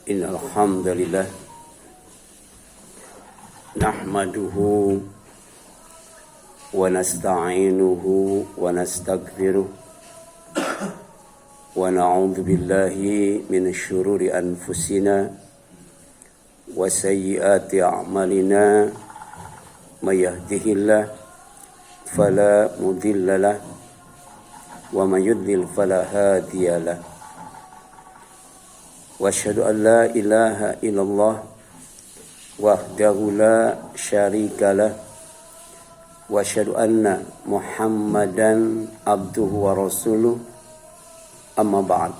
Innal hamdalillah nahmaduhu wa nasta'inuhu wa nastaghfiruh wa na'udzu billahi minasy syururi anfusina wa sayyiati a'malina may yahdihillahu fala mudilla lahu wa may yudlil fala hadiya lahu. Wa asyhadu an la ilaha illallah wahdahu la syarika lah wa asyhadu anna Muhammadan abduhu wa rasuluh amma ba'd.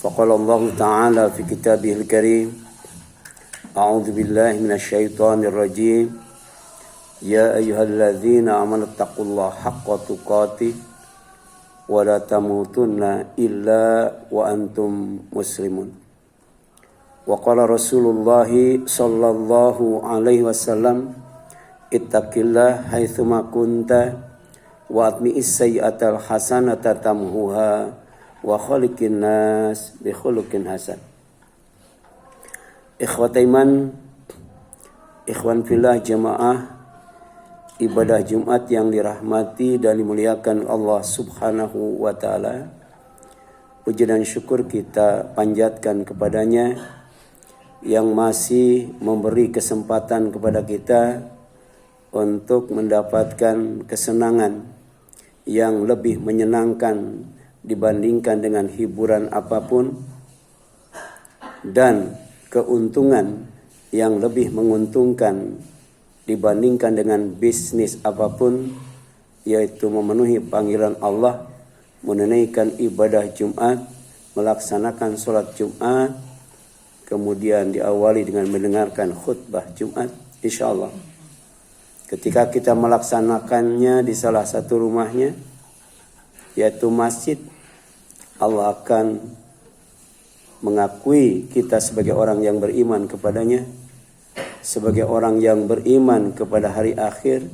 Faqala Allah ta'ala fi kitabihil karim a'udzu billahi minasy syaithanir rajim ya ayyuhalladzina amanu taqullaha haqqa tuqatih wa la tamutunna illa wa antum muslimun. Wa qala Rasulullah sallallahu alaihi wasallam ittaqillah haitsu ma kunta wa atmi'is sayyi'atal hasanata tamhuha wa khaliqin nas bi khuluqin hasan. Ikhwataiman, ikhwan fillah jamaah ibadah Jumat yang dirahmati dan dimuliakan Allah Subhanahu wa taala. Puji dan syukur kita panjatkan kepadanya yang masih memberi kesempatan kepada kita untuk mendapatkan kesenangan yang lebih menyenangkan dibandingkan dengan hiburan apapun dan keuntungan yang lebih menguntungkan dibandingkan dengan bisnis apapun, yaitu memenuhi panggilan Allah, menunaikan ibadah Jumat, melaksanakan sholat Jumat, kemudian diawali dengan mendengarkan khutbah Jumat. Insyaallah ketika kita melaksanakannya di salah satu rumahnya, yaitu masjid, Allah akan mengakui kita sebagai orang yang beriman kepadanya, sebagai orang yang beriman kepada hari akhir,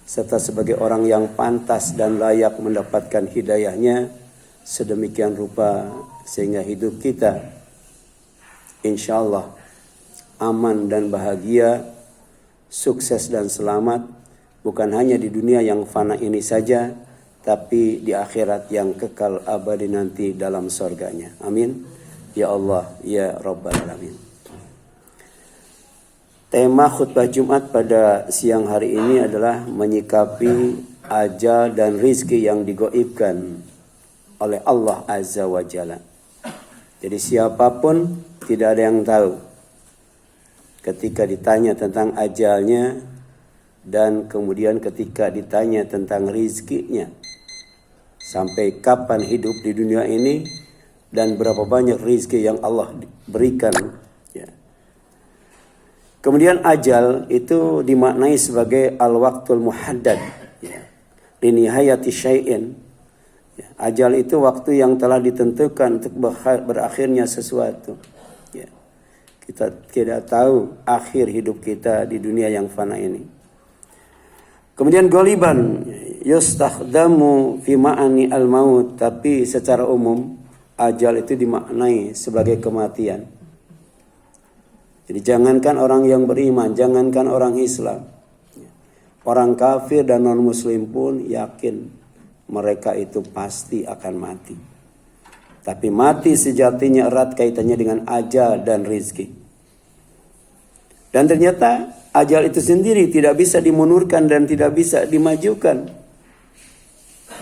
serta sebagai orang yang pantas dan layak mendapatkan hidayahnya sedemikian rupa sehingga hidup kita insyaallah aman dan bahagia, sukses dan selamat, bukan hanya di dunia yang fana ini saja, tapi di akhirat yang kekal abadi nanti dalam surganya. Amin ya Allah ya Rabbal alamin. Tema khutbah Jumat pada siang hari ini adalah menyikapi ajal dan rizki yang digaibkan oleh Allah Azza wa Jalla. Jadi siapapun tidak ada yang tahu ketika ditanya tentang ajalnya dan kemudian ketika ditanya tentang rizkinya. Sampai kapan hidup di dunia ini dan berapa banyak rizki yang Allah berikan. Kemudian ajal itu dimaknai sebagai al-waqtul muhaddad, linihayati syai'in. Ajal itu waktu yang telah ditentukan untuk berakhirnya sesuatu. Kita tidak tahu akhir hidup kita di dunia yang fana ini. Kemudian goliban yustakhdamu fi ma'ani al-maut, tapi secara umum ajal itu dimaknai sebagai kematian. Jadi jangankan orang yang beriman, jangankan orang Islam, orang kafir dan non-muslim pun yakin mereka itu pasti akan mati. Tapi mati sejatinya erat kaitannya dengan ajal dan rizki. Dan ternyata ajal itu sendiri tidak bisa dimundurkan dan tidak bisa dimajukan.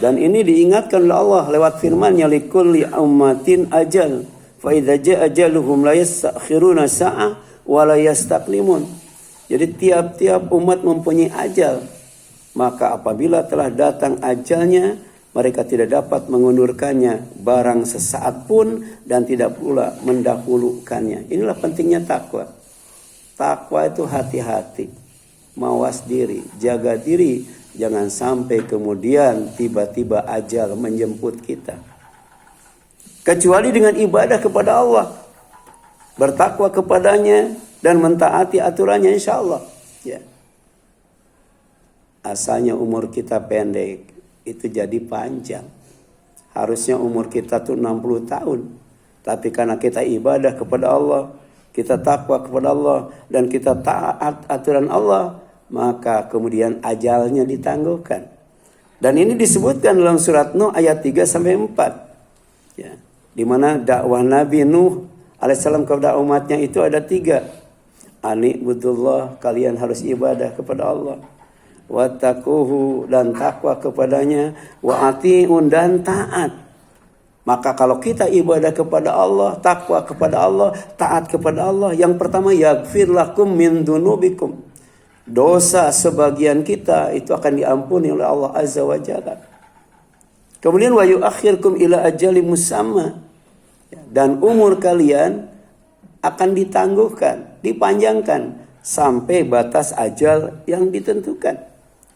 Dan ini diingatkan oleh Allah lewat firman-Nya, likulli ummatin ajal, fa idza jaa ajaluhum la yastakhiruna sa'ah wala yastaqlimun. Jadi tiap-tiap umat mempunyai ajal, maka apabila telah datang ajalnya, mereka tidak dapat mengundurkannya barang sesaat pun dan tidak pula mendahulukannya. Inilah pentingnya takwa. Takwa itu hati-hati, mawas diri, jaga diri, jangan sampai kemudian tiba-tiba ajal menjemput kita. Kecuali dengan ibadah kepada Allah, bertakwa kepadanya dan mentaati aturannya insyaallah. Asalnya umur kita pendek, itu jadi panjang. Harusnya umur kita tuh 60 tahun. Tapi karena kita ibadah kepada Allah, kita takwa kepada Allah, dan kita taat aturan Allah, maka kemudian ajalnya ditangguhkan. Dan ini disebutkan dalam surat Nuh ayat 3 sampai 4. Ya, di mana dakwah Nabi Nuh alaihissalam kepada umatnya itu ada 3. Ani'budullah, kalian harus ibadah kepada Allah. Wattaquhu, dan takwa kepadanya. Wa ati'un, dan taat. Maka kalau kita ibadah kepada Allah, takwa kepada Allah, taat kepada Allah, yang pertama yaghfir lakum min dunubikum. Dosa sebagian kita itu akan diampuni oleh Allah Azza wa Jalla. Kemudian wa yuakhirkum ila ajalin musamma. Dan umur kalian akan ditangguhkan, dipanjangkan sampai batas ajal yang ditentukan.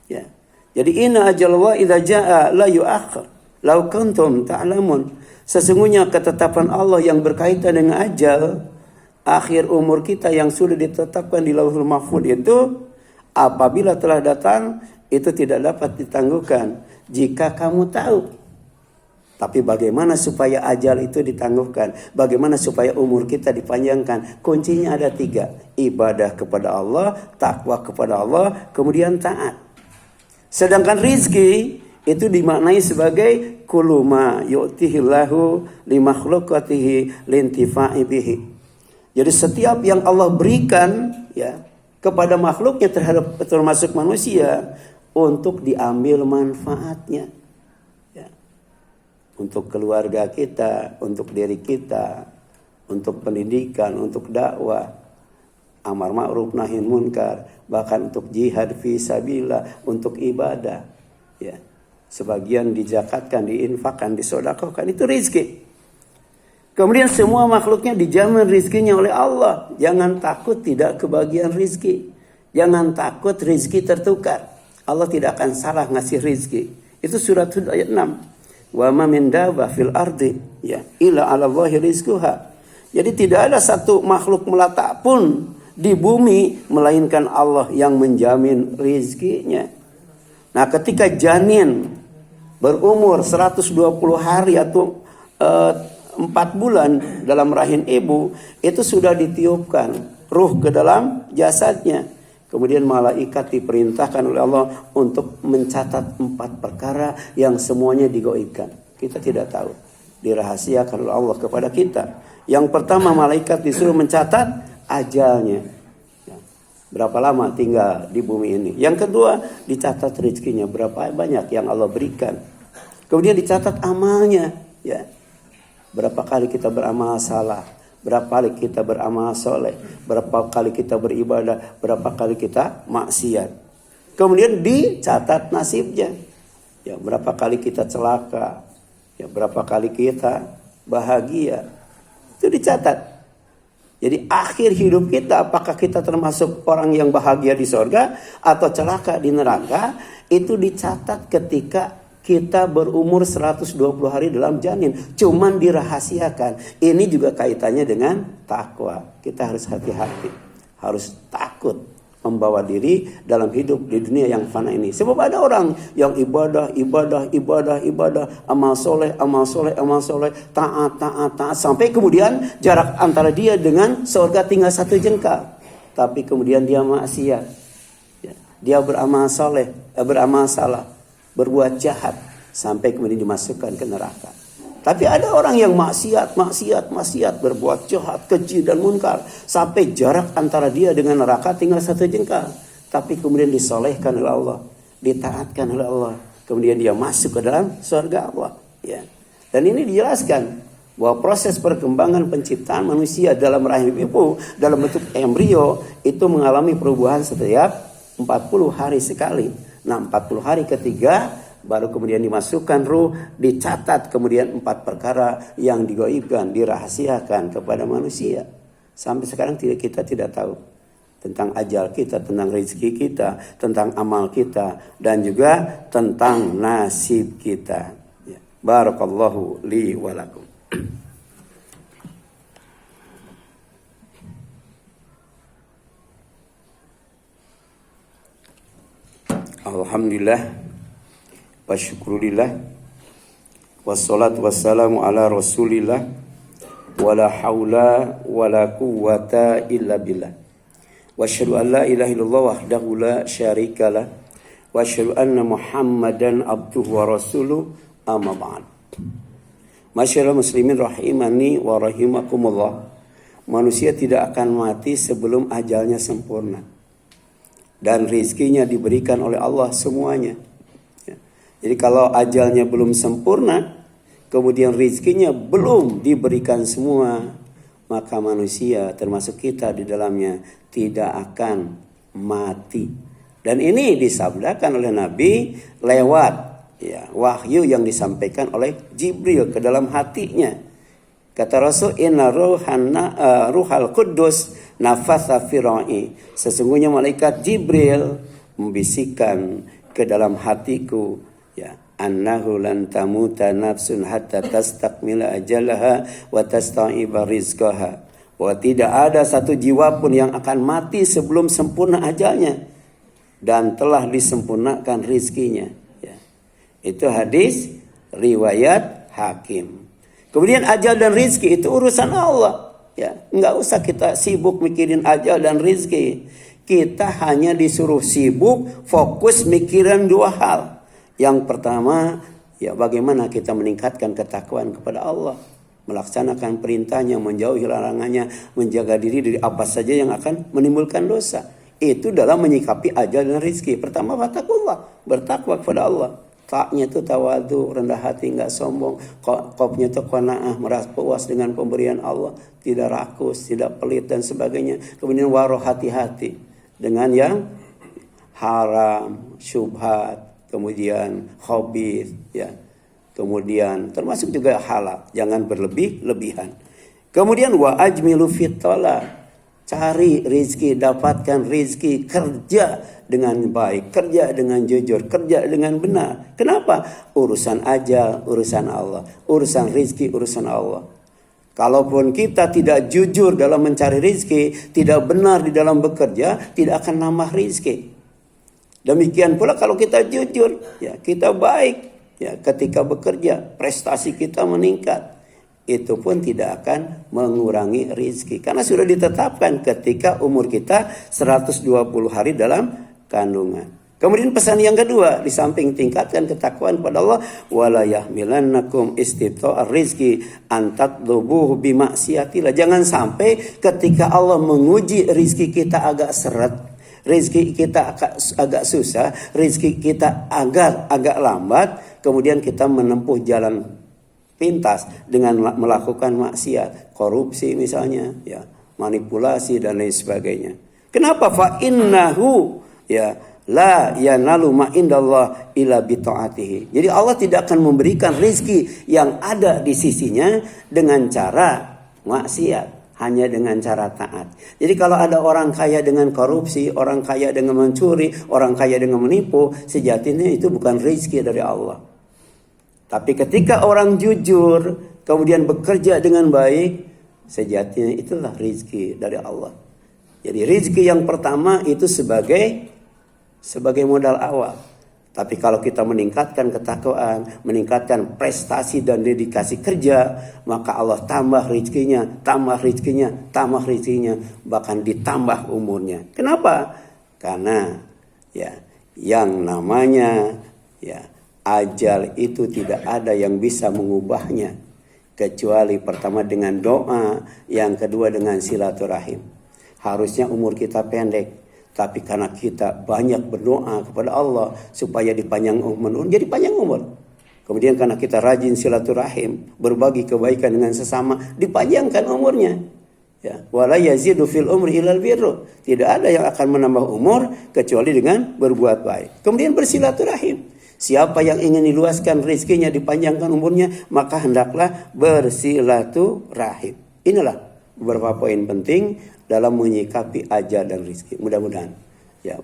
Ya. Jadi inna ajalullah idza jaa la yuakhir. Lau kuntum ta'lamun. Sesungguhnya ketetapan Allah yang berkaitan dengan ajal, akhir umur kita yang sudah ditetapkan di Lauhul Mahfuz itu, apabila telah datang, itu tidak dapat ditangguhkan jika kamu tahu. Tapi bagaimana supaya ajal itu ditangguhkan? Bagaimana supaya umur kita dipanjangkan? Kuncinya ada 3. Ibadah kepada Allah, takwa kepada Allah, kemudian taat. Sedangkan rizki itu dimaknai sebagai kuluma yu'tihillahu limakhluqatihi lintifa'i bihi. Jadi setiap yang Allah berikan ya kepada makhluknya termasuk manusia untuk diambil manfaatnya. Ya. Untuk keluarga kita, untuk diri kita, untuk pendidikan, untuk dakwah, amar ma'ruf nahi munkar, bahkan untuk jihad fi sabilillah, untuk ibadah. Ya. Sebagian dizakatkan, diinfakkan, disedekahkan, itu rezeki. Kemudian semua makhluknya dijamin rezekinya oleh Allah. Jangan takut tidak kebagian rezeki. Jangan takut rezeki tertukar. Allah tidak akan salah ngasih rezeki. Itu surat Hud ayat 6. Wa ma min dabbah fil ardi ya illa 'ala Allahi rizquha. Jadi tidak ada satu makhluk melata pun di bumi melainkan Allah yang menjamin rezekinya. Nah, ketika janin berumur 120 hari atau 4 bulan dalam rahim ibu, itu sudah ditiupkan ruh ke dalam jasadnya. Kemudian malaikat diperintahkan oleh Allah untuk mencatat 4 perkara yang semuanya digaibkan. Kita tidak tahu. Dirahasiakan oleh Allah kepada kita. Yang pertama, malaikat disuruh mencatat ajalnya. Berapa lama tinggal di bumi ini. Yang kedua, dicatat rezekinya, berapa banyak yang Allah berikan. Kemudian dicatat amalnya, ya. Berapa kali kita beramal salah, berapa kali kita beramal soleh, berapa kali kita beribadah, berapa kali kita maksiat. Kemudian dicatat nasibnya. Ya, berapa kali kita celaka, ya, berapa kali kita bahagia. Itu dicatat. Jadi akhir hidup kita, apakah kita termasuk orang yang bahagia di surga atau celaka di neraka, itu dicatat ketika kita berumur 120 hari dalam janin. Cuman dirahasiakan. Ini juga kaitannya dengan takwa. Kita harus hati-hati. Harus takut membawa diri dalam hidup di dunia yang fana ini. Sebab ada orang yang ibadah, amal soleh, taat, sampai kemudian jarak antara dia dengan surga tinggal 1 jengkal. Tapi kemudian dia maksiat. Ya. Dia beramal soleh, beramal salah, berbuat jahat, sampai kemudian dimasukkan ke neraka. Tapi ada orang yang maksiat, berbuat jahat, keji dan munkar, sampai jarak antara dia dengan neraka tinggal 1 jengkal. Tapi kemudian disolehkan oleh Allah, ditaatkan oleh Allah, kemudian dia masuk ke dalam surga Allah. Ya. Dan ini dijelaskan bahwa proses perkembangan penciptaan manusia dalam rahim ibu, dalam bentuk embrio, itu mengalami perubahan setiap 40 hari sekali. Nah, 40 hari ketiga baru kemudian dimasukkan ruh, dicatat kemudian 4 perkara yang digaibkan, dirahasiakan kepada manusia. Sampai sekarang kita tidak tahu tentang ajal kita, tentang rezeki kita, tentang amal kita, dan juga tentang nasib kita. Ya. Barakallahu li wa lakum. Alhamdulillah wa syukurillah wassalatu wassalamu ala rasulillah wala haula wala quwwata illa billah. Wa asyhadu an la ilaha illallah wahdahu la syarikalah wa asyhadu anna Muhammadan abduhu wa rasuluh, amma ba'd. Masyaallah muslimin rahimani wa rahimakumullah. Manusia tidak akan mati sebelum ajalnya sempurna. Dan rizkinya diberikan oleh Allah semuanya. Jadi kalau ajalnya belum sempurna, kemudian rizkinya belum diberikan semua, maka manusia termasuk kita di dalamnya tidak akan mati. Dan ini disabdakan oleh Nabi lewat wahyu yang disampaikan oleh Jibril ke dalam hatinya. Kata Rasul, inna ruhal kudus nafatha fi ra'i. Sesungguhnya malaikat Jibril membisikkan ke dalam hatiku, annahu lan tamuta nafsun hatta tastakmila ajalaha wa tasta'iba rizqaha. Bahwa tidak ada satu jiwa pun yang akan mati sebelum sempurna ajalnya dan telah disempurnakan rizkinya. Itu hadis riwayat Hakim. Kemudian ajal dan rizki itu urusan Allah. Enggak usah kita sibuk mikirin ajal dan rizki. Kita hanya disuruh sibuk fokus mikirin dua hal. Yang pertama, bagaimana kita meningkatkan ketakwaan kepada Allah, melaksanakan perintahnya, menjauhi larangannya, menjaga diri dari apa saja yang akan menimbulkan dosa. Itu dalam menyikapi ajal dan rizki. Pertama, fattaqullah, bertakwa kepada Allah. Taknya itu tawadu, rendah hati, enggak sombong. Qofnya itu qanaah, merasa puas dengan pemberian Allah, tidak rakus, tidak pelit dan sebagainya. Kemudian waro, hati-hati dengan yang haram, syubhat, kemudian khabith, kemudian termasuk juga halal, jangan berlebihan. Kemudian wa ajmilu fit talab, cari rizki, dapatkan rizki, kerja dengan baik, kerja dengan jujur, kerja dengan benar. Kenapa? Urusan ajal, urusan Allah, urusan rizki, urusan Allah. Kalaupun kita tidak jujur dalam mencari rizki, tidak benar di dalam bekerja, tidak akan nambah rizki. Demikian pula kalau kita jujur, kita baik, ketika bekerja, prestasi kita meningkat, itu pun tidak akan mengurangi rizki. Karena sudah ditetapkan ketika umur kita 120 hari dalam kandungan. Kemudian pesan yang kedua, di samping tingkatkan ketakwaan pada Allah, wala yahmilannakum istita'ar rizki antatlubuhu bimaksiatillah. Jangan sampai ketika Allah menguji rizki kita agak seret, rezeki kita agak susah, rezeki kita agak lambat, kemudian kita menempuh jalan pintas dengan melakukan maksiat, korupsi misalnya, manipulasi dan lain sebagainya. Kenapa? Fa innahu la yanalu ma indallah illa bi taatihi. Jadi Allah tidak akan memberikan rezeki yang ada di sisinya dengan cara maksiat, hanya dengan cara taat. Jadi kalau ada orang kaya dengan korupsi, orang kaya dengan mencuri, orang kaya dengan menipu, sejatinya itu bukan rezeki dari Allah. Tapi ketika orang jujur, kemudian bekerja dengan baik, sejatinya itulah rezeki dari Allah. Jadi rezeki yang pertama itu sebagai modal awal. Tapi kalau kita meningkatkan ketakwaan, meningkatkan prestasi dan dedikasi kerja, maka Allah tambah rezekinya, bahkan ditambah umurnya. Kenapa? Karena yang namanya ajal itu tidak ada yang bisa mengubahnya kecuali pertama dengan doa, yang kedua dengan silaturahim. Harusnya umur kita pendek, tapi karena kita banyak berdoa kepada Allah supaya dipanjang umur, jadi panjang umur. Kemudian karena kita rajin silaturahim, berbagi kebaikan dengan sesama, dipanjangkan umurnya. Wala yazidu fil umri ilal birru. Tidak ada yang akan menambah umur kecuali dengan berbuat baik. Kemudian bersilaturahim. Siapa yang ingin diluaskan rezekinya, dipanjangkan umurnya, maka hendaklah bersilaturahim. Inilah beberapa poin penting dalam menyikapi ajal dan rezeki. Mudah-mudahan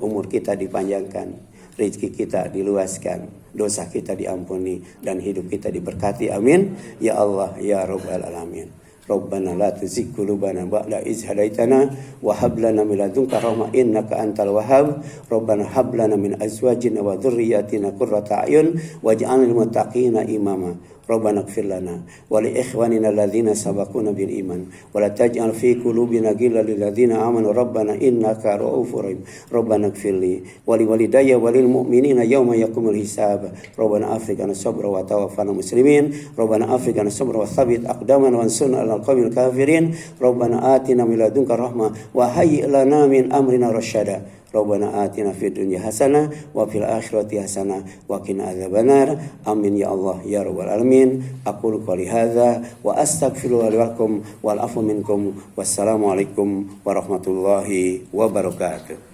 umur kita dipanjangkan, rezeki kita diluaskan, dosa kita diampuni, dan hidup kita diberkati. Amin ya Allah ya Rabbal alamin. Rabbana la tuzigh qulubana ba'da idh hadaitana wa hab lana min ladunka rahmah innaka antal wahhab. Rabbana hab lana min azwajina wa dhurriyyatina qurrata a'yun waj'alna lil muttaqina imama. Rabbana ighfir lana wa li ikhwanina alladhina sabaquna bil iman wa la taj'al fi qulubina ghillan lil ladzina amanu rabbana innaka ra'ufur rahim. Rabbana ighfir li wa li walidayya wa lil mu'minina yawma yaqumul hisab. Rabbana afriqna sabra wa tawaffana muslimin. Rabbana afriqna sabra wa thabbit aqdamana wansurna 'alal qawmil kafirin. Rabbana atina min ladunka rahmah wa hayyi' lana min amrina rasyada. Rabbana atina fid dunya hasanah wa fil akhirati hasanah wa qina adzabannar. Amin ya Allah ya rabbal alamin. Aqulu qouli hadza wa astaghfirullaha li wa lakum wal afu minkum. Wassalamu alaikum warahmatullahi wabarakatuh.